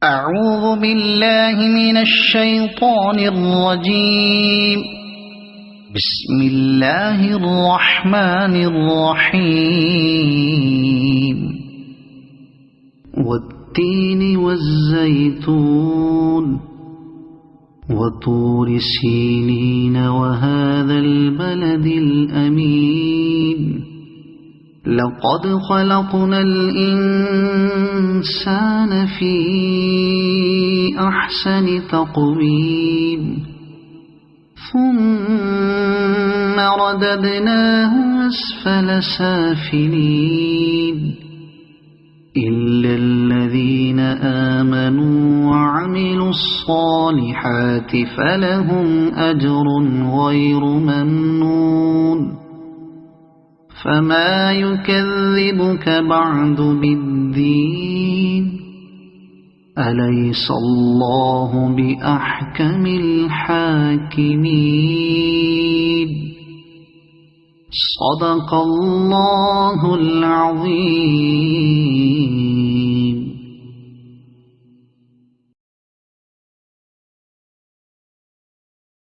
أعوذ بالله من الشيطان الرجيم. بسم الله الرحمن الرحيم. والتين والزيتون وطور سينين وهذا البلد الأمين. لقد خلقنا الإنسان في أحسن تقويم ثم رددناه أسفل سافلين إلا الذين آمنوا وعملوا الصالحات فلهم أجر غير ممنون. فما يكذبك بعد بالدين؟ أليس الله بأحكم الحاكمين؟ صدق الله العظيم.